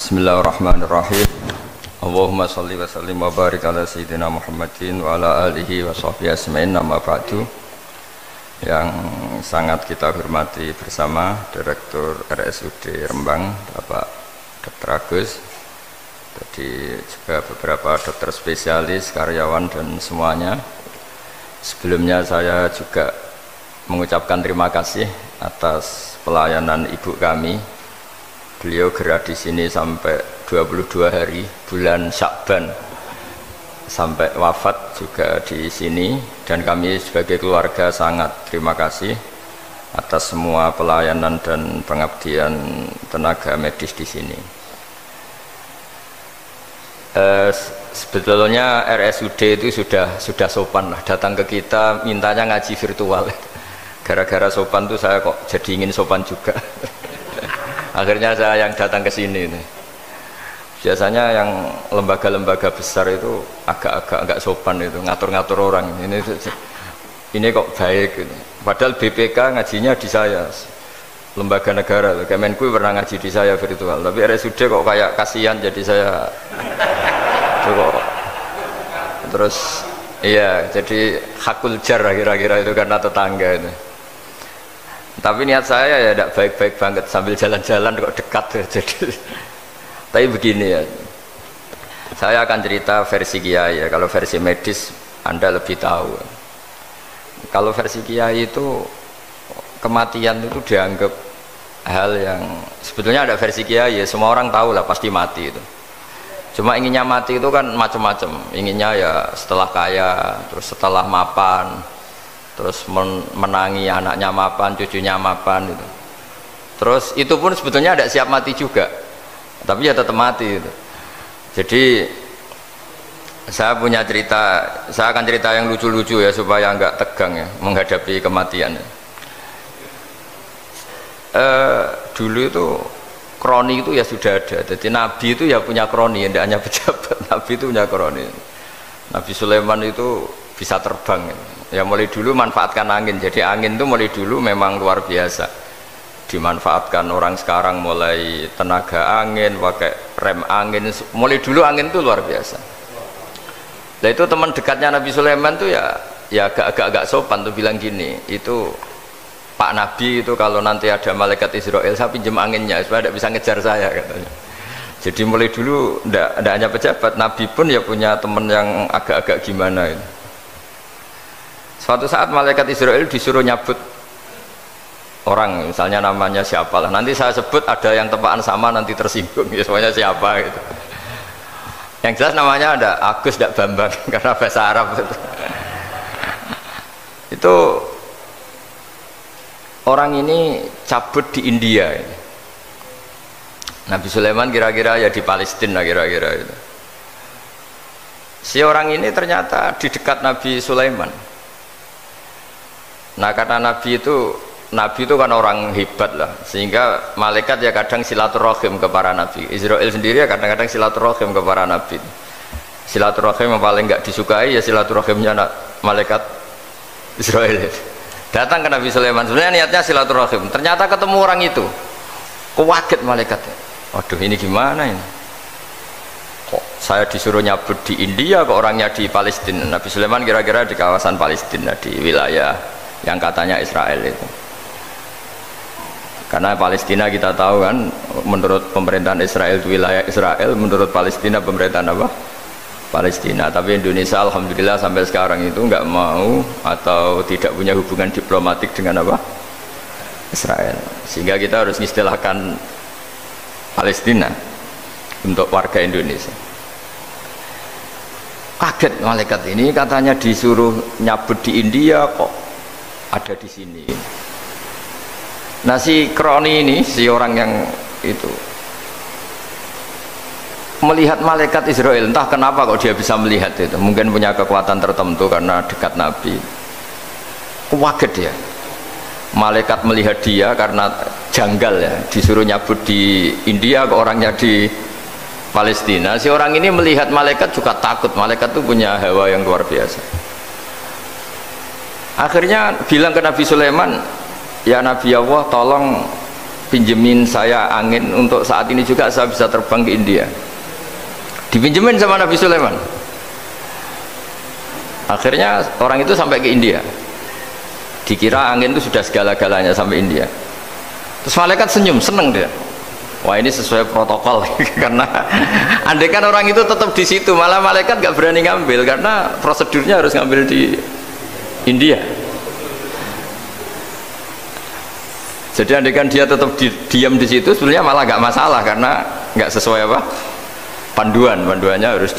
Bismillahirrahmanirrahim. Allahumma sholli wa sallim wa barik ala sayyidina Muhammadin wa ala alihi wa sahbihi ajmain. Amma ba'du. Yang sangat kita hormati bersama Direktur RSUD Rembang, Bapak Dr. Agus. Tadi juga beberapa dokter spesialis, karyawan dan semuanya. Sebelumnya saya juga mengucapkan terima kasih atas pelayanan ibu kami. Beliau gerak di sini sampai 22 hari bulan Syakban sampai wafat juga di sini, dan kami sebagai keluarga sangat terima kasih atas semua pelayanan dan pengabdian tenaga medis di sini. Sebetulnya RSUD itu sudah sopan lah, datang ke kita mintanya ngaji virtual. Gara-gara sopan tuh saya kok jadi ingin sopan juga. Akhirnya saya yang datang ke sini nih. Biasanya yang lembaga-lembaga besar itu agak sopan itu, ngatur-ngatur orang. Ini kok baik gitu. Padahal BPK ngajinya di saya, lembaga negara. Kemenku pernah ngaji di saya virtual. Tapi RSUD kok kayak kasihan, jadi saya kok. Terus iya, jadi hakul jar kira-kira itu karena tetangga itu. Tapi niat saya ya tidak baik-baik banget, sambil jalan-jalan kok dekat ya. Jadi tapi begini ya, saya akan cerita versi kiai ya. Kalau versi medis Anda lebih tahu. Kalau versi kiai itu kematian itu dianggap hal yang sebetulnya ada versi kiai ya, semua orang tahu lah pasti mati itu. Cuma inginnya mati itu kan macam-macam. Inginnya ya setelah kaya, terus setelah mapan, terus menangi anaknya mapan, cucunya mapan itu. Terus itu pun sebetulnya tidak siap mati juga, tapi ya tetap mati itu. Jadi saya punya cerita, saya akan cerita yang lucu-lucu ya supaya nggak tegang ya menghadapi kematian. Dulu itu kroni itu ya sudah ada. Jadi Nabi itu ya punya kroni, tidak hanya pejabat. Nabi itu punya kroni. Nabi Sulaiman itu bisa terbang ya, mulai dulu manfaatkan angin. Jadi angin itu mulai dulu memang luar biasa dimanfaatkan. Orang sekarang mulai tenaga angin, pakai rem angin, mulai dulu angin itu luar biasa. Nah itu teman dekatnya Nabi Sulaiman tuh ya agak sopan tuh bilang gini, itu Pak Nabi itu kalau nanti ada malaikat Israel saya pinjam anginnya supaya tidak bisa ngejar saya katanya. Jadi mulai dulu tidak hanya pejabat, Nabi pun ya punya teman yang agak-agak gimana itu. Suatu saat malaikat Israel disuruh nyabut orang, misalnya namanya siapa lah, nanti saya sebut ada yang tepaan sama nanti tersinggung ya, semuanya siapa gitu. Yang jelas namanya ada Agus tidak Bambang karena bahasa Arab itu. Itu orang ini cabut di India ini. Nabi Sulaiman kira-kira ya di Palestina kira-kira itu. Si orang ini ternyata di dekat Nabi Sulaiman. Nah karena Nabi itu kan orang hebat lah, sehingga malaikat ya kadang silaturahim ke para nabi. Israel sendiri ya kadang-kadang silaturahim ke para nabi. Silaturahim yang paling nggak disukai ya silaturahimnya malaikat Israel. Datang ke Nabi Sulaiman, sebenarnya niatnya silaturahim. Ternyata ketemu orang itu, kaget malaikatnya. Waduh ini gimana ini? Kok saya disuruh nyabut di India, kok orangnya di Palestina? Nabi Sulaiman kira-kira di kawasan Palestina, di wilayah yang katanya Israel itu. Karena Palestina kita tahu kan, menurut pemerintahan Israel itu wilayah Israel, menurut Palestina pemerintahan apa? Palestina. Tapi Indonesia alhamdulillah sampai sekarang itu nggak mau atau tidak punya hubungan diplomatik dengan apa? Israel. Sehingga kita harus mengistilahkan Palestina untuk warga Indonesia. Kaget malaikat ini, katanya disuruh nyabut di India kok ada di sini. Nah si kroni ini, si orang yang itu melihat malaikat Israel, entah kenapa kok dia bisa melihat itu, mungkin punya kekuatan tertentu karena dekat Nabi. Kaget dia, malaikat melihat dia karena janggal ya, disuruh nyabut di India kok orangnya di Palestina. Si orang ini melihat malaikat juga takut, malaikat itu punya hawa yang luar biasa. Akhirnya bilang ke Nabi Sulaiman, ya Nabi Allah tolong pinjemin saya angin untuk saat ini juga saya bisa terbang ke India. Dipinjemin sama Nabi Sulaiman. Akhirnya orang itu sampai ke India. Dikira angin itu sudah segala-galanya sampai India. Terus malaikat senyum, seneng dia. Wah ini sesuai protokol karena andai kan orang itu tetap di situ, malah malaikat gak berani ngambil karena prosedurnya harus ngambil di India. Jadi andai kan dia tetap diam di situ, sebenarnya malah gak masalah karena gak sesuai apa panduannya harus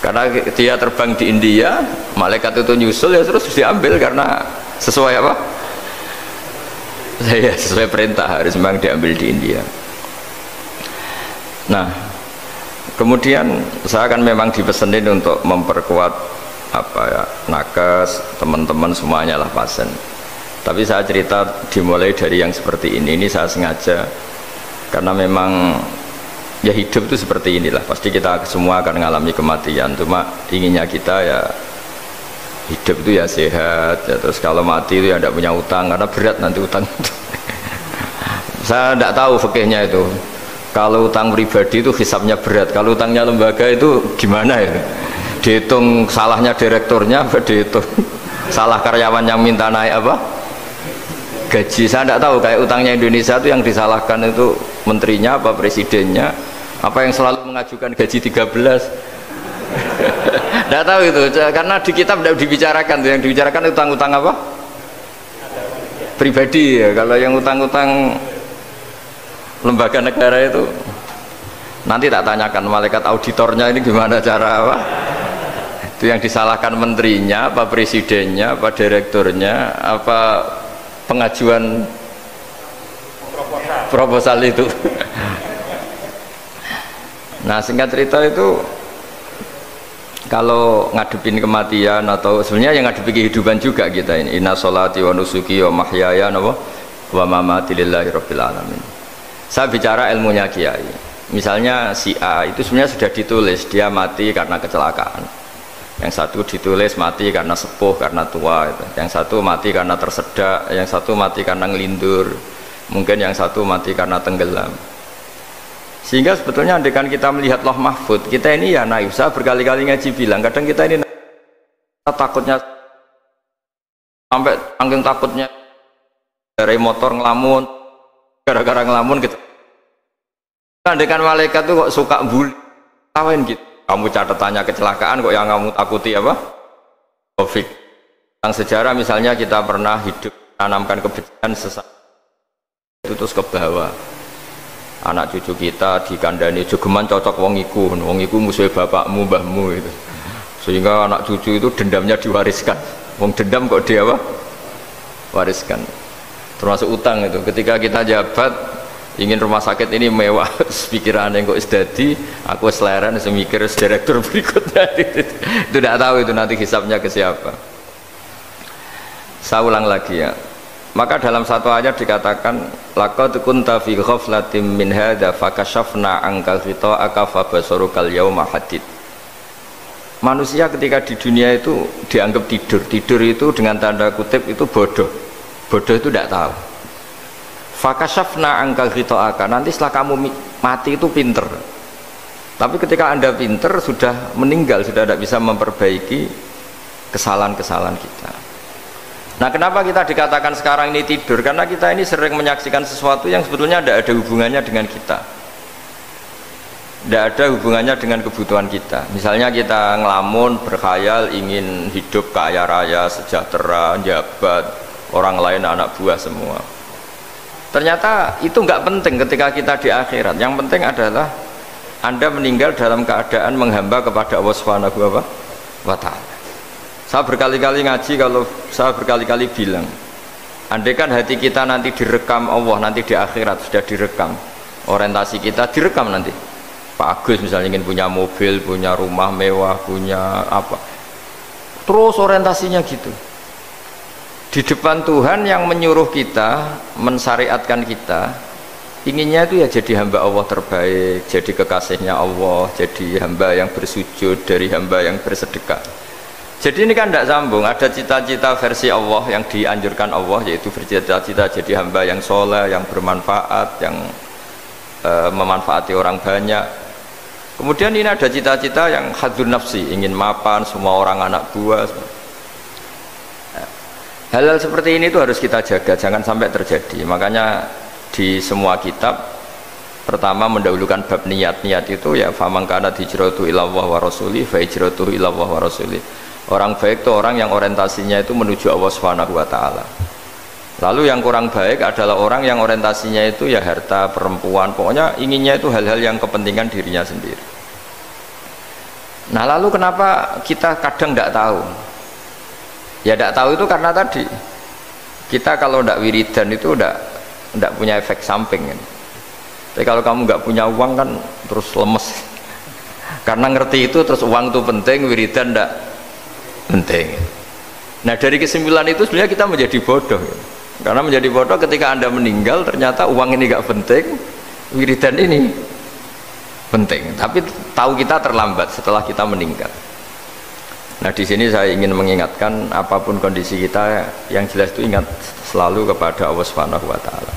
karena dia terbang di India, malaikat itu nyusul ya terus diambil karena sesuai apa? Saya sesuai perintah harus memang diambil di India. Nah, kemudian saya akan memang dipesenin untuk memperkuat apa ya nakes teman-teman semuanya lah pasien. Tapi saya cerita dimulai dari yang seperti ini saya sengaja karena memang ya hidup itu seperti inilah. Pasti kita semua akan mengalami kematian. Cuma inginnya kita ya hidup itu ya sehat ya, terus kalau mati itu ya tidak punya utang karena berat nanti utang. Saya tidak tahu fikihnya itu kalau utang pribadi itu hisabnya berat, kalau utangnya lembaga itu gimana ya, dihitung salahnya direkturnya apa dihitung salah karyawan yang minta naik apa gaji. Saya tidak tahu kayak utangnya Indonesia itu yang disalahkan itu menterinya apa presidennya apa yang selalu mengajukan gaji 13. Tidak tahu itu karena di kitab tidak dibicarakan, yang dibicarakan utang-utang apa pribadi ya. Kalau yang utang-utang lembaga negara itu nanti tak tanyakan malaikat auditornya ini gimana cara apa itu yang disalahkan menterinya apa presidennya apa direkturnya apa pengajuan proposal itu. Nah singkat cerita itu kalau ngadepin kematian atau sebenarnya yang ngadepi kehidupan juga kita ini inna sholati wa nusuki wa mahyaya wa mamati lillahi rabbil alamin. Saya bicara ilmunya kiai, misalnya si A itu sebenarnya sudah ditulis dia mati karena kecelakaan, yang satu ditulis mati karena sepuh karena tua itu. Yang satu mati karena tersedak, yang satu mati karena ngelindur, mungkin yang satu mati karena tenggelam. Sehingga sebetulnya andaikan kita melihat Lauh Mahfud, kita ini ya naif. Saya berkali-kali ngaji bilang, kadang kita ini takutnya sampai angin takutnya dari motor ngelamun, gara-gara ngelamun gitu. Andaikan malaikat tuh kok suka bully, tawain gitu. Kamu catatannya kecelakaan kok yang kamu takuti apa? Covid. Yang sejarah misalnya kita pernah hidup tanamkan kebencian sesat itu terus ke bawah. Anak cucu kita dikandani jogeman cocok wong iku musuh bapakmu mbahmu itu, sehingga anak cucu itu dendamnya diwariskan. Wong dendam kok dia apa wariskan, termasuk utang itu. Ketika kita jabat ingin rumah sakit ini mewah, pikiran yang kok isdadi aku seleren semikir direktur berikutnya itu tidak tahu itu nanti hisapnya ke siapa. Saya ulang lagi ya. Maka dalam satu ayat dikatakan laqad kunta fi ghaflatin min hadza fakashafna anka ghita'aka fabasarukal yauma hadid. Manusia ketika di dunia itu dianggap tidur itu dengan tanda kutip itu bodoh itu tidak tahu. Fakashafna angka ghita'aka, nanti setelah kamu mati itu pinter, tapi ketika anda pinter sudah meninggal, sudah tidak bisa memperbaiki kesalahan-kesalahan kita. Nah kenapa kita dikatakan sekarang ini tidur? Karena kita ini sering menyaksikan sesuatu yang sebetulnya tidak ada hubungannya dengan kita, tidak ada hubungannya dengan kebutuhan kita. Misalnya kita ngelamun, berkhayal, ingin hidup kaya raya, sejahtera, jabat, orang lain anak buah semua. Ternyata itu nggak penting ketika kita di akhirat. Yang penting adalah Anda meninggal dalam keadaan menghamba kepada Allah Subhanahu wa Ta'ala. Saya berkali-kali ngaji, kalau saya berkali-kali bilang, andaikan hati kita nanti direkam Allah, nanti di akhirat sudah direkam, orientasi kita direkam nanti. Pak Agus misalnya ingin punya mobil, punya rumah mewah, punya apa, terus orientasinya gitu. Di depan Tuhan yang menyuruh kita, mensyariatkan kita, inginnya itu ya jadi hamba Allah terbaik, jadi kekasihnya Allah, jadi hamba yang bersujud, dari hamba yang bersedekah. Jadi ini kan tidak sambung. Ada cita-cita versi Allah yang dianjurkan Allah, yaitu bercita-cita jadi hamba yang soleh, yang bermanfaat, yang memanfaati orang banyak. Kemudian ini ada cita-cita yang hadzun nafsi, ingin mapan semua orang anak buah. Hal-hal seperti ini itu harus kita jaga, jangan sampai terjadi. Makanya di semua kitab pertama mendahulukan bab niat. Niat itu ya faman kana hijratuhu ilallah wa rasuli fa hijratuhu ilallah wa rasuli. Orang baik itu orang yang orientasinya itu menuju Allah Subhanahu wa taala. Lalu yang kurang baik adalah orang yang orientasinya itu ya harta, perempuan, pokoknya inginnya itu hal-hal yang kepentingan dirinya sendiri. Nah, lalu kenapa kita kadang tidak tahu? Ya tidak tahu itu karena tadi kita kalau tidak wiridan itu tidak punya efek samping kan. Tapi kalau kamu nggak punya uang kan terus lemes. Karena ngerti itu terus uang itu penting, wiridan tidak penting. Nah, dari kesimpulan itu sebenarnya kita menjadi bodoh. Karena menjadi bodoh ketika Anda meninggal ternyata uang ini nggak penting, wiridan ini penting. Tapi tahu kita terlambat setelah kita meninggal. Nah, di sini saya ingin mengingatkan apapun kondisi kita, yang jelas itu ingat selalu kepada Allah Subhanahu wa taala.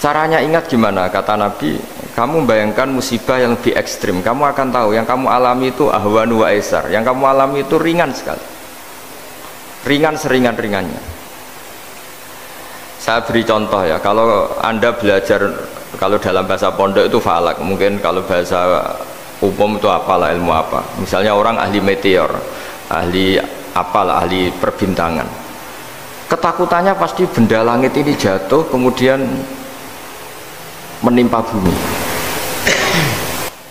Caranya ingat gimana? Kata Nabi, kamu bayangkan musibah yang lebih ekstrim, kamu akan tahu yang kamu alami itu ahwanu wa aisar, yang kamu alami itu ringan sekali, ringan seringan-ringannya. Saya beri contoh ya, kalau Anda belajar, kalau dalam bahasa pondok itu falak, mungkin kalau bahasa umum itu apalah, ilmu apa, misalnya orang ahli meteor, ahli apalah, ahli perbintangan, ketakutannya pasti benda langit ini jatuh kemudian menimpa bumi.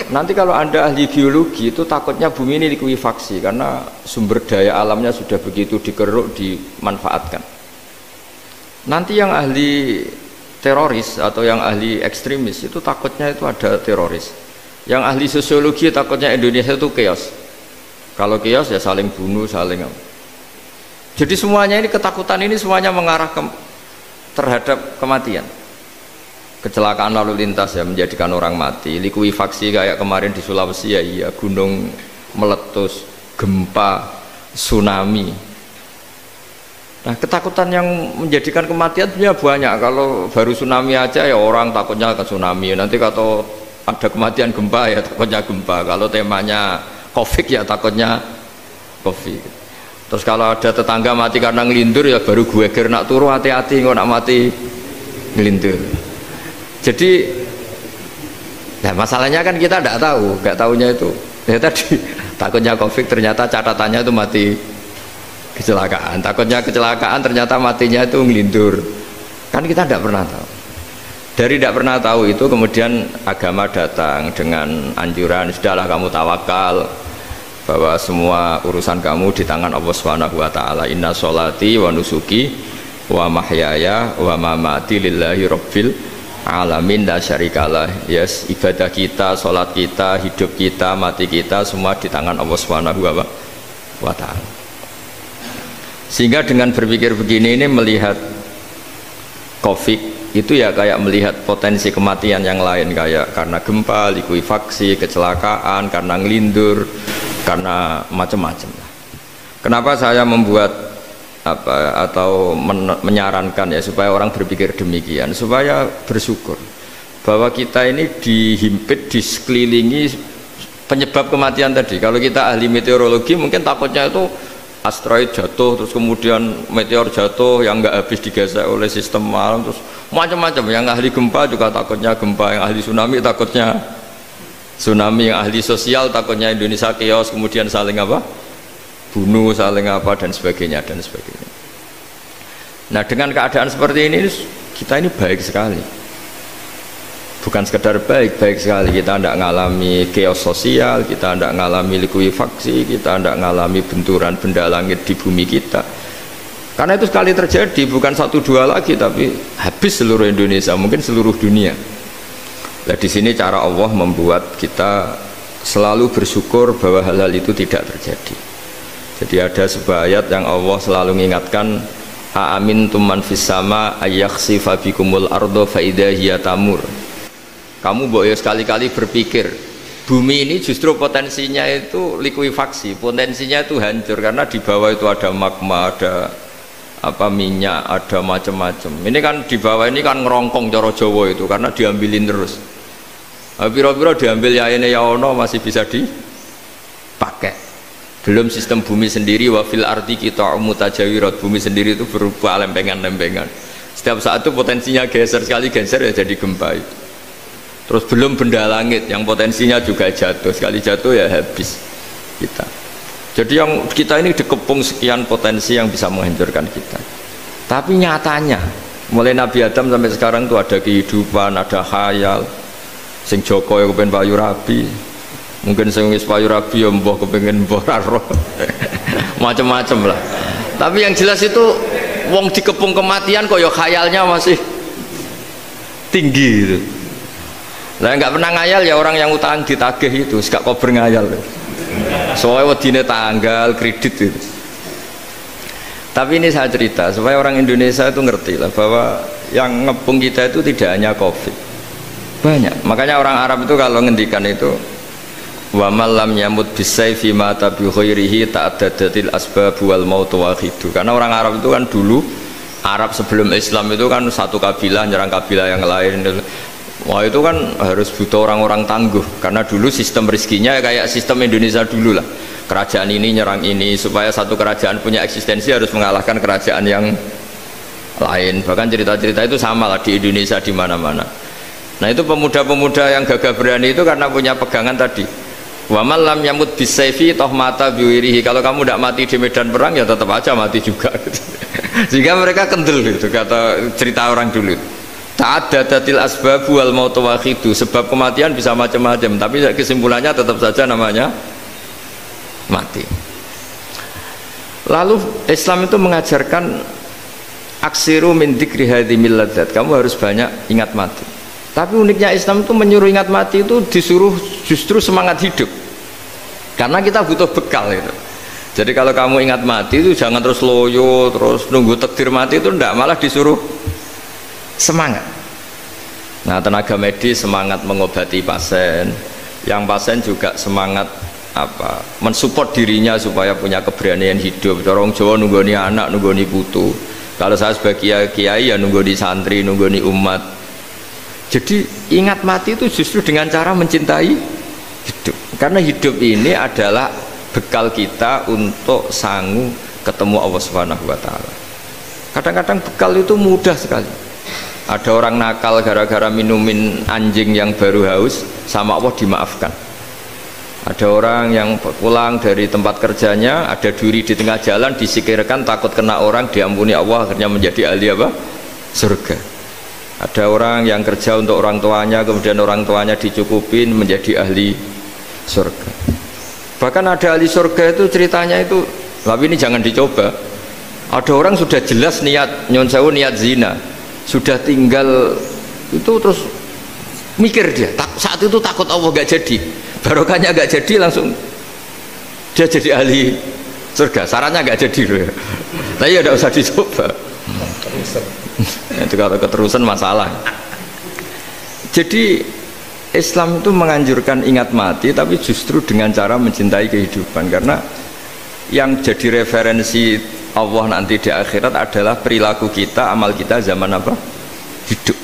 Nanti kalau Anda ahli geologi itu takutnya bumi ini likuifaksi karena sumber daya alamnya sudah begitu dikeruk, dimanfaatkan. Nanti yang ahli teroris atau yang ahli ekstremis itu takutnya itu ada teroris. Yang ahli sosiologi takutnya Indonesia itu chaos. Kalau chaos ya saling bunuh, saling apa. Jadi semuanya ini, ketakutan ini semuanya mengarah terhadap kematian. Kecelakaan lalu lintas ya menjadikan orang mati, likuifaksi kayak kemarin di Sulawesi ya, iya, gunung meletus, gempa, tsunami. Nah, ketakutan yang menjadikan kematian sebenarnya banyak. Kalau baru tsunami aja ya orang takutnya ke tsunami, nanti kalau ada kematian gempa ya takutnya gempa, kalau temanya COVID ya takutnya COVID. Terus kalau ada tetangga mati karena ngelindur ya baru gue nak turu, hati-hati kok nak mati ngelindur. Jadi, nah masalahnya kan kita tidak tahu, nggak tahunya itu. Ya tadi takutnya COVID, ternyata catatannya itu mati kecelakaan. Takutnya kecelakaan, ternyata matinya itu ngelindur. Kan kita tidak pernah tahu. Dari tidak pernah tahu itu kemudian agama datang dengan anjuran, sudahlah kamu tawakal bahwa semua urusan kamu di tangan Allah Subhanahu wa taala. Inna sholati wa nusuki wa mahyaya wa mamati lillahi rabbil alamin la syarikalah. Yes, ibadah kita, sholat kita, hidup kita, mati kita semua di tangan Allah Subhanahu wa taala. Sehingga dengan berpikir begini ini melihat COVID itu ya kayak melihat potensi kematian yang lain, kayak karena gempa, likuifaksi, kecelakaan, karena ngelindur, karena macam-macam. Kenapa saya membuat atau menyarankan ya supaya orang berpikir demikian, supaya bersyukur bahwa kita ini dihimpit, disekelilingi penyebab kematian tadi. Kalau kita ahli meteorologi mungkin takutnya itu asteroid jatuh, terus kemudian meteor jatuh yang nggak habis digesek oleh sistem alam, terus macam-macam. Yang ahli gempa juga takutnya gempa, yang ahli tsunami takutnya tsunami, yang ahli sosial takutnya Indonesia chaos, kemudian saling apa? Bunuh, saling apa, dan sebagainya dan sebagainya. Nah, dengan keadaan seperti ini kita ini baik sekali, bukan sekedar baik sekali. Kita tidak mengalami chaos sosial, kita tidak mengalami likuifaksi, kita tidak mengalami benturan benda langit di bumi kita. Karena itu sekali terjadi bukan 1-2 lagi, tapi habis seluruh Indonesia, mungkin seluruh dunia. Nah, di sini cara Allah membuat kita selalu bersyukur bahwa hal-hal itu tidak terjadi. Jadi ada sebuah ayat yang Allah selalu mengingatkan, aamintum man fis sama ayakhsifa bikumul ardo fa idza hiya tamur. Kamu boleh sekali-kali berpikir bumi ini justru potensinya itu likuifaksi, potensinya itu hancur karena di bawah itu ada magma, ada minyak, ada macam-macam. Ini kan di bawah ini kan ngerongkong cara Jawa itu karena diambilin terus. Piro-piro diambil yaene ya ono masih bisa dipakai. Belum sistem bumi sendiri, wafil arti kita mutajawirat, bumi sendiri itu berupa lempengan-lempengan. Setiap saat itu potensinya geser, sekali geser ya jadi gempa itu. Terus belum benda langit yang potensinya juga jatuh, sekali jatuh ya habis kita. Jadi yang kita ini dikepung sekian potensi yang bisa menghancurkan kita. Tapi nyatanya mulai Nabi Adam sampai sekarang itu ada kehidupan, ada khayal. Sing Joko ya kepengen payu rabi, mungkin sing wis payu rabi ya mbah kepengen mbah roh. Macam-macam lah. Tapi yang jelas itu wong dikepung kematian kok ya khayalnya masih tinggi gitu. Lah nggak pernah ngayal ya orang yang utang ditagih itu, gak kober ngayal. Soalnya wedine tanggal kredit itu. Tapi ini saya cerita supaya orang Indonesia itu ngerti lah bahwa yang ngepung kita itu tidak hanya Covid. Banyak. Makanya orang Arab itu kalau ngendikan itu wa malam yamut bisayfi mata bi khairihi ta'addadatil asbab wal maut wahidu. Karena orang Arab itu kan dulu Arab sebelum Islam itu kan satu kabilah nyerang kabilah yang lain. Wah itu kan harus butuh orang-orang tangguh karena dulu sistem rezekinya kayak sistem Indonesia dulu lah. Kerajaan ini nyerang ini supaya satu kerajaan punya eksistensi harus mengalahkan kerajaan yang lain. Bahkan cerita-cerita itu sama lah di Indonesia di mana-mana. Nah itu pemuda-pemuda yang gagah berani itu karena punya pegangan tadi. Wa man lam yamut bisayfi toh mata biwirihi. Kalau kamu tidak mati di medan perang ya tetap aja mati juga. Sehingga mereka kendel gitu kata cerita orang dulu. Ta'addadatil asbab wal maut wahidu. Sebab kematian bisa macam-macam, tapi kesimpulannya tetap saja namanya mati. Lalu Islam itu mengajarkan aksiru min dzikri hadhimil ladzat. Kamu harus banyak ingat mati. Tapi uniknya Islam itu menyuruh ingat mati itu disuruh justru semangat hidup. Karena kita butuh bekal itu. Jadi kalau kamu ingat mati itu jangan terus loyo, terus nunggu takdir mati itu enggak, malah disuruh semangat. Nah tenaga medis semangat mengobati pasien, yang pasien juga semangat mensupport dirinya supaya punya keberanian hidup. Orang Jawa nunggoni anak, nunggoni putu. Kalau saya sebagai kiai ya nunggoni santri, nunggoni umat. Jadi ingat mati itu justru dengan cara mencintai hidup. Karena hidup ini adalah bekal kita untuk sanggup ketemu Allah Subhanahu wa taala. Kadang-kadang bekal itu mudah sekali. Ada orang nakal gara-gara minumin anjing yang baru haus, sama Allah dimaafkan. Ada orang yang pulang dari tempat kerjanya, ada duri di tengah jalan, disikirkan takut kena orang, diampuni Allah, akhirnya menjadi ahli surga. Ada orang yang kerja untuk orang tuanya, kemudian orang tuanya dicukupin menjadi ahli surga. Bahkan ada ahli surga itu ceritanya itu, tapi ini jangan dicoba. Ada orang sudah jelas niat nyon sewu, niat zina, sudah tinggal itu terus mikir dia saat itu takut Allah gak jadi, barokahnya gak jadi, langsung dia jadi ahli surga. Sarannya gak jadi loh ya. Tapi ya tidak usah dicoba. Itu kalau keterusan masalah. Jadi Islam itu menganjurkan ingat mati, tapi justru dengan cara mencintai kehidupan. Karena yang jadi referensi Allah nanti di akhirat adalah perilaku kita, amal kita zaman apa? Hidup.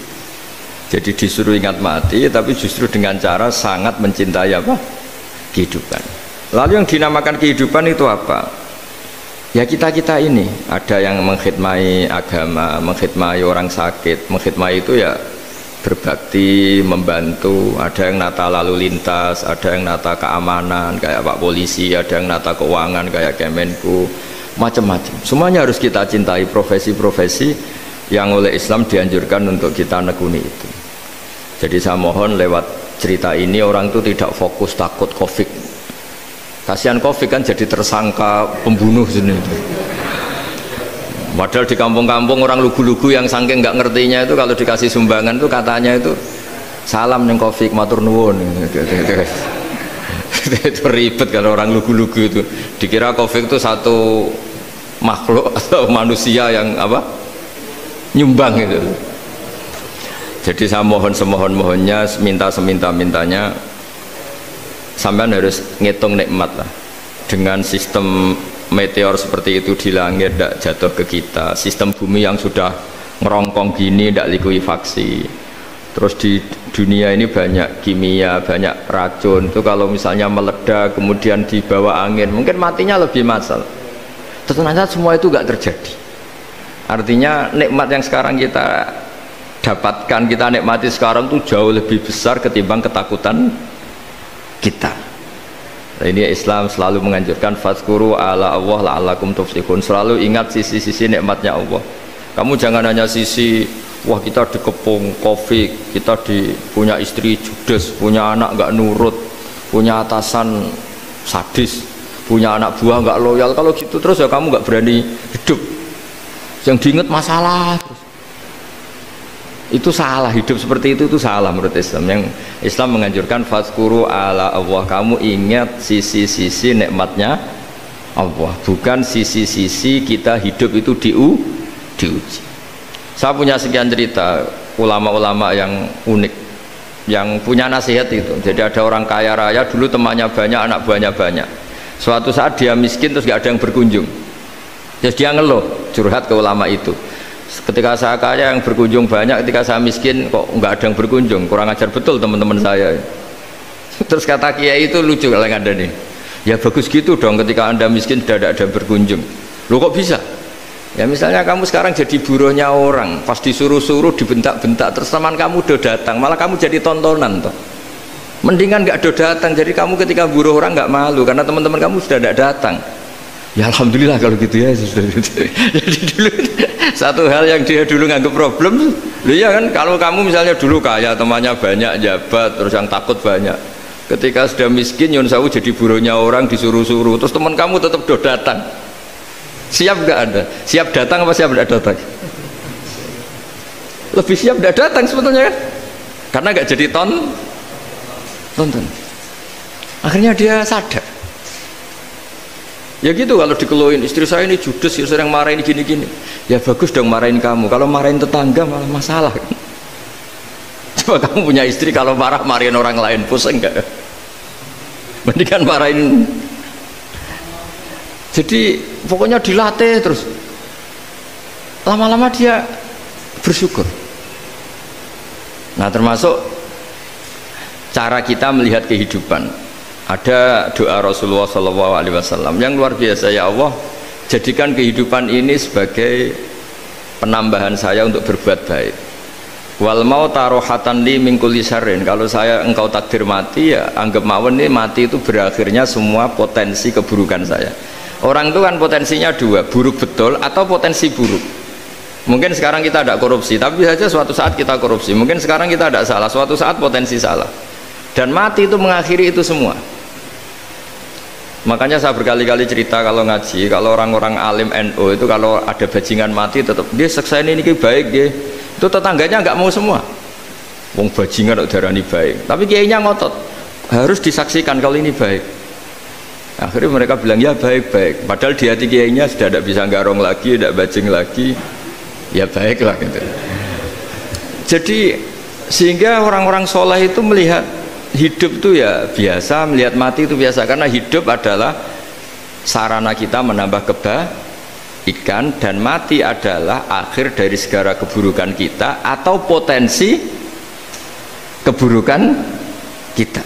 Jadi disuruh ingat mati, tapi justru dengan cara sangat mencintai apa? Kehidupan. Lalu yang dinamakan kehidupan itu apa? Ya kita-kita ini. Ada yang mengkhidmati agama, mengkhidmati orang sakit. Mengkhidmati itu ya berbakti, membantu. Ada yang nata lalu lintas, ada yang nata keamanan kayak Pak Polisi, ada yang nata keuangan kayak Kemenku, macam-macam. Semuanya harus kita cintai, profesi-profesi yang oleh Islam dianjurkan untuk kita nekuni itu. Jadi saya mohon lewat cerita ini orang itu tidak fokus takut Covid. Kasihan Covid kan jadi tersangka pembunuh sini. Padahal di kampung-kampung orang lugu-lugu yang saking nggak ngertinya itu kalau dikasih sumbangan itu katanya itu salam neng Covid matur nuwun. Itu ribet kalau orang lugu-lugu itu. Dikira Covid itu satu makhluk atau manusia yang apa? Nyumbang itu. Jadi saya mohon semohon-mohonnya, minta seminta-mintanya sampean harus ngitung nikmat lah. Dengan sistem meteor seperti itu di langit tidak jatuh ke kita, sistem bumi yang sudah ngerongkong gini tidak likuifaksi, terus di dunia ini banyak kimia, banyak racun itu kalau misalnya meledak kemudian dibawa angin mungkin matinya lebih massal. Ternyata semua itu nggak terjadi. Artinya nikmat yang sekarang kita dapatkan, kita nikmati sekarang itu jauh lebih besar ketimbang ketakutan kita. Nah, ini Islam selalu menganjurkan fadzkuru ala Allah la'allakum tuflihun. Selalu ingat sisi-sisi nikmatnya Allah. Kamu jangan hanya sisi wah kita dikepung Covid, kita punya istri judes, punya anak nggak nurut, punya atasan sadis, punya anak buah nggak loyal. Kalau gitu terus ya kamu nggak berani hidup. Yang diingat masalah terus. Itu salah, hidup seperti itu salah menurut Islam. Yang Islam menganjurkan fadzkuru ala Allah, kamu ingat sisi-sisi nikmatnya Allah, bukan sisi-sisi kita hidup itu diuji. Saya punya sekian cerita ulama-ulama yang unik yang punya nasihat itu. Jadi ada orang kaya raya dulu temannya banyak, anak buahnya banyak. Suatu saat dia miskin terus gak ada yang berkunjung. Jadi dia ngeluh, curhat ke ulama itu. Ketika saya kaya yang berkunjung banyak, ketika saya miskin kok nggak ada yang berkunjung, kurang ajar betul teman-teman saya. Terus kata kiai itu lucu kalau ada nih, ya bagus gitu dong ketika anda miskin sudah ada yang berkunjung. Loh kok bisa? Ya misalnya kamu sekarang jadi buruhnya orang, pas disuruh-suruh dibentak-bentak, terus teman kamu udah datang, malah kamu jadi tontonan toh. Mendingan nggak ada datang, jadi kamu ketika buruh orang nggak malu karena teman-teman kamu sudah tidak datang. Ya alhamdulillah kalau gitu ya. Jadi dulu satu hal yang dia dulu nganggap problem, ya kan kalau kamu misalnya dulu kaya, temannya banyak, jabat, terus yang takut banyak. Ketika sudah miskin, nyun sawu jadi buruhnya orang disuruh-suruh, terus teman kamu tetap do datang. Siap nggak ada? Siap datang apa siap tidak datang? Lebih siap tidak datang sebetulnya kan? Karena nggak jadi tonton. Akhirnya dia sadar. Ya gitu kalau dikeluhin istri saya ini judes, ya sering marahin gini-gini. Ya bagus dong marahin kamu. Kalau marahin tetangga malah masalah. Coba kamu punya istri kalau marahin orang lain pusing enggak? Mendingan marahin. Jadi pokoknya dilatih terus. Lama-lama dia bersyukur. Nah termasuk cara kita melihat kehidupan. Ada doa Rasulullah SAW yang luar biasa. Ya Allah, jadikan kehidupan ini sebagai penambahan saya untuk berbuat baik. Wal mauta rohatan li min kulli syarrin. Kalau engkau takdir mati, ya anggap mawon nih mati itu berakhirnya semua potensi keburukan saya. Orang itu kan potensinya dua, buruk betul atau potensi buruk. Mungkin sekarang kita tidak korupsi, tapi saja suatu saat kita korupsi. Mungkin sekarang kita tidak salah, suatu saat potensi salah. Dan mati itu mengakhiri itu semua. Makanya saya berkali-kali cerita kalau ngaji, kalau orang-orang alim NU itu kalau ada bajingan mati tetap dia seksa ini baik dia. Itu tetangganya nggak mau semua. Wong bajingan kok darani baik. Tapi kiainya ngotot harus disaksikan kalau ini baik. Akhirnya mereka bilang ya baik-baik. Padahal di hati kiainya sudah tidak bisa garong lagi, tidak bajing lagi. Ya baiklah gitu. Jadi sehingga orang-orang soleh itu melihat hidup itu ya biasa, melihat mati itu biasa, karena hidup adalah sarana kita menambah kebaikan dan mati adalah akhir dari segala keburukan kita atau potensi keburukan kita.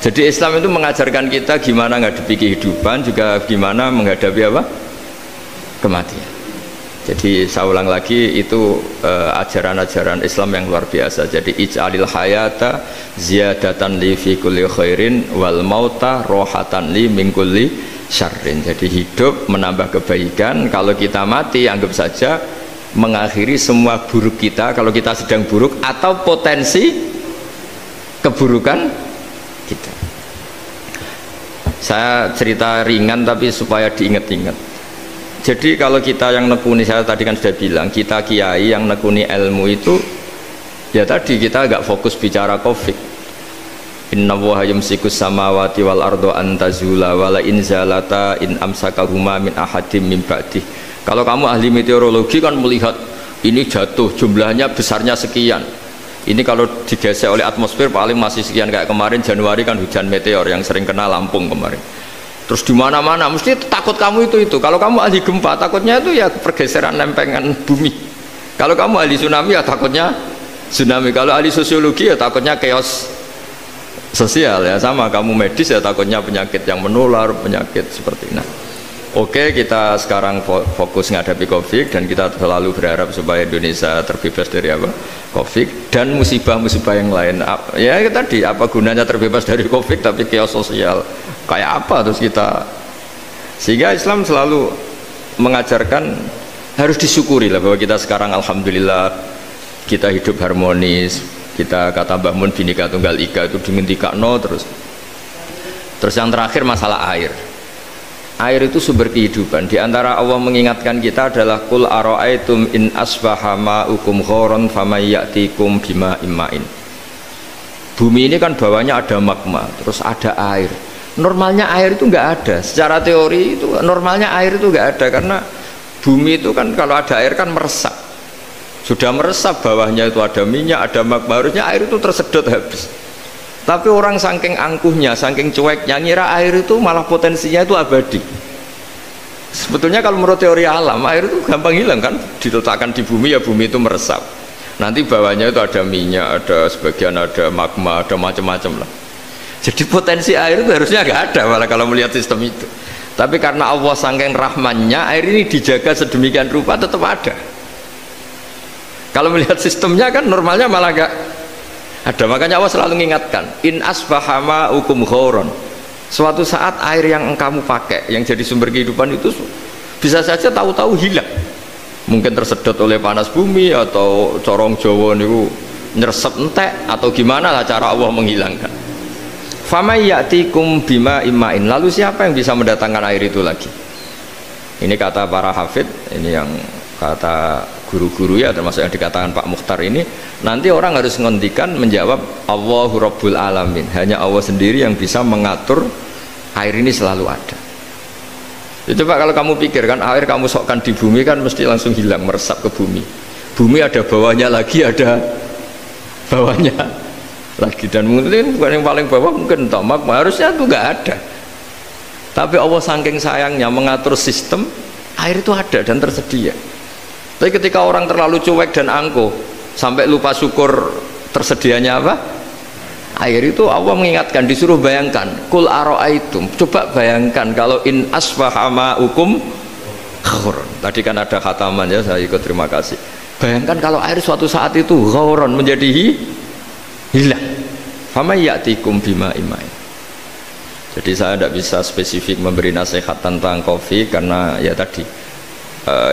Jadi Islam itu mengajarkan kita gimana menghadapi kehidupan, juga gimana menghadapi apa? Kematian. Jadi saya ulang lagi, itu ajaran-ajaran Islam yang luar biasa. Jadi ij'alil hayata ziyadatan li fi kulli khairin wal mauta rohatan li min kulli syarrin. Jadi hidup menambah kebaikan, kalau kita mati anggap saja mengakhiri semua buruk kita kalau kita sedang buruk atau potensi keburukan kita. Saya cerita ringan tapi supaya diingat-ingat. Jadi kalau kita yang nekuni, saya tadi kan sudah bilang, kita kiai yang nekuni ilmu itu ya tadi kita agak fokus bicara Covid. Inna Allaha yumsikus samawati wal ardo antazula wala in zalata in amsakahuma min ahadim min ba'dih. Kalau kamu ahli meteorologi kan melihat ini jatuh jumlahnya besarnya sekian, Ini kalau digesek oleh atmosfer paling masih sekian, kayak kemarin Januari kan hujan meteor yang sering kena Lampung kemarin. Terus di mana-mana mesti takut kamu itu. Kalau kamu ahli gempa takutnya itu ya pergeseran lempengan bumi. Kalau kamu ahli tsunami ya takutnya tsunami. Kalau ahli sosiologi ya takutnya chaos sosial ya, sama kamu medis ya takutnya penyakit yang menular, penyakit seperti ini. Oke, kita sekarang fokus menghadapi Covid dan kita selalu berharap supaya Indonesia terbebas dari Covid dan musibah-musibah yang lain. Ya tadi, apa gunanya terbebas dari Covid tapi chaos sosial kayak apa terus kita. Sehingga Islam selalu mengajarkan harus disyukuri lah bahwa kita sekarang alhamdulillah kita hidup harmonis. Kita kata Mbah Mun Bhinneka Tunggal Ika itu dingendikakno terus yang terakhir masalah air. Air itu sumber kehidupan. Di antara Allah mengingatkan kita adalah qul ara'aitum in asbaha ma'ukum ghoron famay ya'tikum bima imma'in. Bumi ini kan bawahnya ada magma, terus ada air. Normalnya air itu enggak ada. Secara teori itu normalnya air itu enggak ada karena bumi itu kan kalau ada air kan meresap. Sudah meresap, bawahnya itu ada minyak, ada magma, harusnya air itu tersedot habis. Tapi orang saking angkuhnya, saking cueknya, ngira air itu malah potensinya itu abadi. Sebetulnya kalau menurut teori alam, air itu gampang hilang kan, diletakkan di bumi ya bumi itu meresap. Nanti bawahnya itu ada minyak, ada sebagian ada magma, ada macam-macam lah. Jadi potensi air itu harusnya nggak ada malah kalau melihat sistem itu. Tapi karena Allah saking rahmannya, air ini dijaga sedemikian rupa tetap ada. Kalau melihat sistemnya kan normalnya malah nggak ada. Makanya Allah selalu mengingatkan in asbahama ukum ghoron, suatu saat air yang kamu pakai yang jadi sumber kehidupan itu bisa saja tahu-tahu hilang, mungkin tersedot oleh panas bumi atau corong Jawa niku nyeresep entek atau gimana lah cara Allah menghilangkan. Famay ya'tikum bima imma'in, lalu siapa yang bisa mendatangkan air itu lagi? Ini kata para hafid, ini yang kata guru-guru ya, termasuk yang dikatakan Pak Mukhtar ini, nanti orang harus ngendikan menjawab Allahu Rabbul Alamin, hanya Allah sendiri yang bisa mengatur air ini selalu ada. Ya, coba kalau kamu pikirkan air kamu sokkan di bumi kan mesti langsung hilang, meresap ke bumi. Bumi ada bawahnya lagi, ada bawahnya lagi, dan mungkin bukan yang paling bawah mungkin tomak, harusnya itu nggak ada. Tapi Allah saking sayangnya mengatur sistem air itu ada dan tersedia. Tapi ketika orang terlalu cuek dan angkuh sampai lupa syukur tersedianya apa? Air itu Allah mengingatkan, disuruh bayangkan, kul ara'aitum, coba bayangkan kalau in asbaha ma'ukum ghoron. Tadi kan ada khataman ya, saya ikut, terima kasih. Bayangkan kalau air suatu saat itu ghoron menjadi hilang. Famay ya'tikum bima imma'in. Jadi saya tidak bisa spesifik memberi nasihat tentang Covid karena ya tadi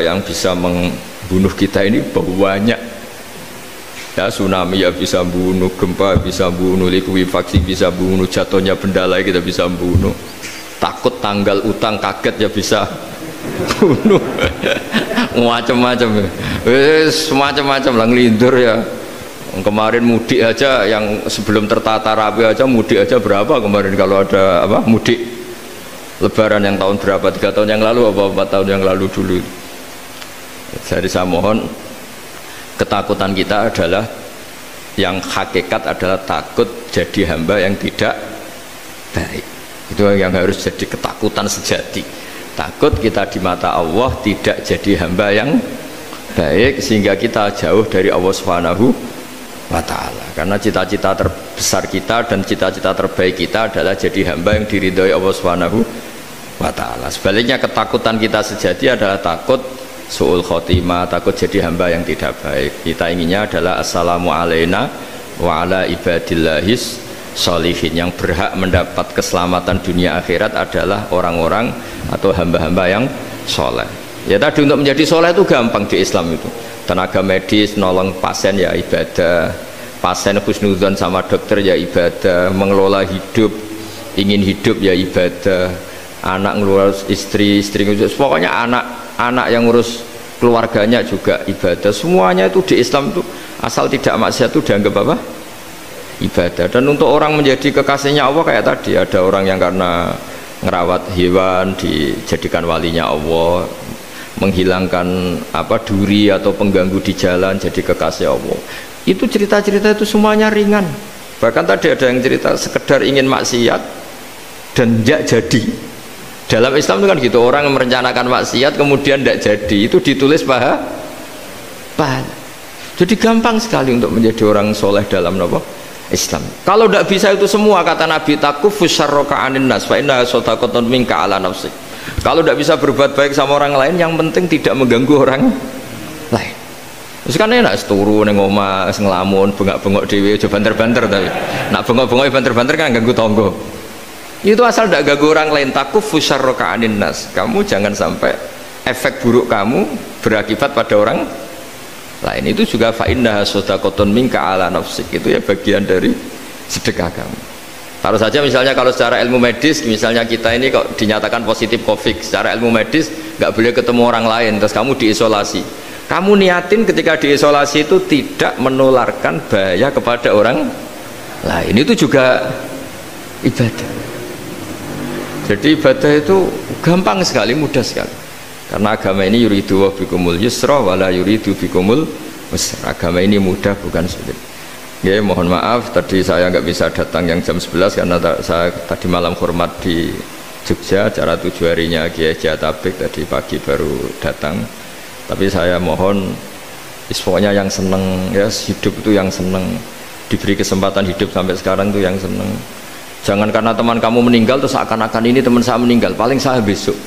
yang bisa membunuh kita ini banyak ya, tsunami ya bisa bunuh, gempa bisa bunuh, likuifaksi bisa bunuh, jatuhnya benda lain kita bisa bunuh, takut tanggal utang kaget ya bisa bunuh macam-macam, semacam-macam lah, ngelindur ya. Kemarin mudik aja yang sebelum tertata rapi aja, mudik aja berapa kemarin kalau ada apa mudik lebaran yang tahun berapa, 3 tahun yang lalu apa 4 tahun yang lalu dulu. Jadi saya mohon, ketakutan kita adalah yang hakikat adalah takut jadi hamba yang tidak baik. Itu yang harus jadi ketakutan sejati. Takut kita di mata Allah tidak jadi hamba yang baik sehingga kita jauh dari Allah Subhanahu wa ta'ala. Karena cita-cita terbesar kita dan cita-cita terbaik kita adalah jadi hamba yang diridhoi Allah Subhanahu wa ta'ala. Sebaliknya ketakutan kita sejati adalah takut su'ul khotimah, takut jadi hamba yang tidak baik. Kita inginnya adalah assalamu alaina wa ala ibadillahis sholihin, yang berhak mendapat keselamatan dunia akhirat adalah orang-orang atau hamba-hamba yang soleh. Ya tadi, untuk menjadi soleh itu gampang di Islam itu. Tenaga medis nolong pasien ya ibadah, pasien husnudzon sama dokter ya ibadah, mengelola hidup, ingin hidup ya ibadah, anak ngurus istri, istri ngurus, pokoknya anak yang ngurus keluarganya juga ibadah. Semuanya itu di Islam itu asal tidak maksiat itu dianggap apa? Ibadah. Dan untuk orang menjadi kekasihnya Allah kayak tadi, ada orang yang karena ngerawat hewan dijadikan walinya Allah, menghilangkan apa duri atau pengganggu di jalan jadi kekasih Allah. Itu cerita-cerita itu semuanya ringan. Bahkan tadi ada yang cerita sekedar ingin maksiat dan tidak jadi. Dalam Islam itu kan gitu, orang yang merencanakan maksiat kemudian tidak jadi, itu ditulis pahala. Jadi gampang sekali untuk menjadi orang soleh dalam Islam. Kalau tidak bisa itu semua, kata Nabi, takufus syarroka anin nas fa inna sodaqatun minka ala nafsik. Kalau tidak bisa berbuat baik sama orang lain, yang penting tidak mengganggu orang lain. Terus kan enak turu ning omah ngelamun bengak-bengok dhewe aja banter-banter, tapi nak bengok-bengok banter-banter kan ganggu tonggo. Itu asal tidak ganggu orang lain. Takufus syarroka anin nas. Kamu jangan sampai efek buruk kamu berakibat pada orang lain. Itu juga fa innaha shadaqatun minka ala nafsik. Itu ya bagian dari sedekah kamu. Taruh saja misalnya kalau secara ilmu medis, misalnya kita ini kok dinyatakan positif COVID, secara ilmu medis nggak boleh ketemu orang lain, terus kamu diisolasi. Kamu niatin ketika diisolasi itu tidak menularkan bahaya kepada orang lain. Itu juga ibadah. Jadi ibadah itu gampang sekali, mudah sekali. Karena agama ini yuridu wa bikumul yusra wala yuridu bikumul usra. Agama ini mudah, bukan sulit. Ya, mohon maaf tadi saya nggak bisa datang yang jam 11 karena saya tadi malam hormat di Jogja, acara 7 harinya Kiai Jatabek, tadi pagi baru datang. Tapi saya mohon pokoknya yang seneng ya, hidup itu yang seneng, diberi kesempatan hidup sampai sekarang itu yang seneng. Jangan karena teman kamu meninggal terus seakan-akan ini teman saya meninggal, paling saya besok.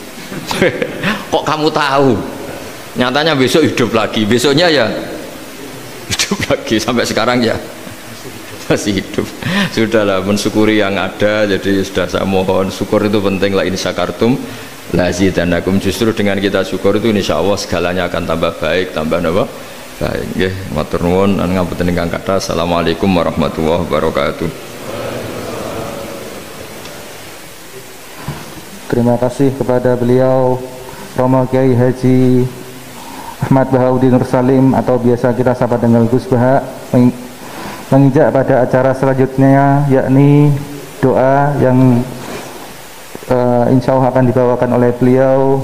Kok kamu tahu? Nyatanya besok hidup lagi, besoknya ya hidup lagi, sampai sekarang ya masih hidup. Sudahlah, mensyukuri yang ada. Jadi sudah saya mohon, syukur itu penting. La in syakartum lazidanakum. Justru dengan kita syukur itu insya Allah segalanya akan tambah baik, tambah baik. Nggih, matur nuwun lan ngapunten ingkang kathah. Assalamualaikum warahmatullahi wabarakatuh. Terima kasih kepada beliau Romo Kiai Haji Ahmad Bahauddin Nur Salim, atau biasa kita sapa dengan Gus Baha, menginjak pada acara selanjutnya, yakni doa yang insya Allah akan dibawakan oleh beliau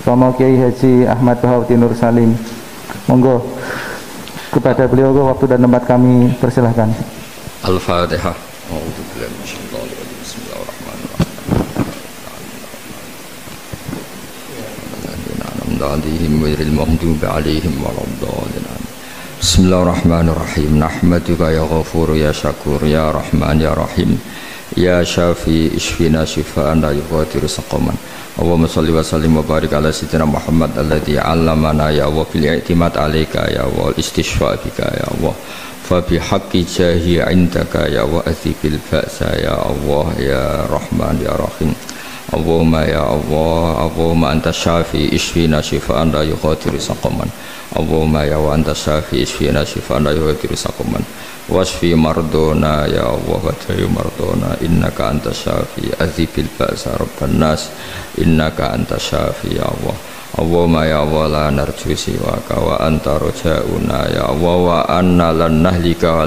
Romo Kiai Haji Ahmad Bahauddin Nur Salim. Monggo kepada beliau waktu dan tempat kami persilahkan. Al-Fatihah. Bismillahirrahmanirrahim. Nahmaduka ya ghafur ya syakur ya rahman ya rahim ya syafi ishfina shifaan la yughadiru saqaman. Allahumma shalli wa sallim wa barik ala sayyidina Muhammad alladhi 'allamana ya wa bil i'timad 'alaika ya wa istishfa bika ya Allah. Fa bi haqqi jahi 'indaka ya wa athibil ba'sa ya Allah ya rahman ya rahim. Allahumma ya Allah, Allahumma anta syafi ishfina shifaan la yughadiru saqaman. Allahumma ya wa anta syafi ishfina shifaan la yughadiru saqaman. Wasfi mardona ya Allah wa dayu mardona, innaka anta syafi azibil ba'sa rabban nas, innaka anta syafi ya Allah. Allahumma ya Allah la narju siwaka wa anta rojauna ya Allah, wa anna lan nahlika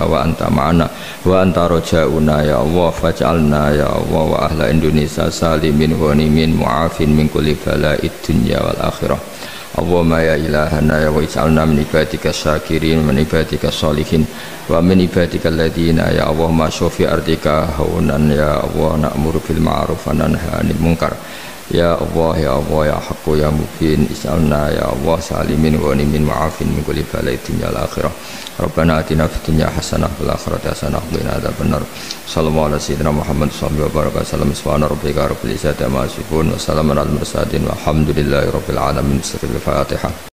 wa anta ma'ana wa anta rojauna ya Allah, faj'alna ya Allah wa ahla Indonesia salimin ghanimin mu'afin min kulli bala'id dunya wal akhirah. Allahumma ya ilahana ya wa ij'alna min ibadika syakirin min ibadika sholihin wa min ibadika alladhina ya Allah ma syofi ardika haunan ya Allah na'muru bil ma'ruf wa nanha 'anil munkar. Ya Allah ya Allah ya haqqu ya mubin ij'alna ya Allah salimin ghanimin mu'afin min kulli bala'id dunya wal akhirah. Rabbana atina fid dunya hasanah wal akhirati hasanah wa qina adzabannar. Sallallahu alaihi sayyidina Muhammad sallallahu alaihi wasallam. Subhana rabbika rabbil izzati amma yasifun wa salamun alal mursalin walhamdulillahi rabbil alamin. Sirrul Fatihah.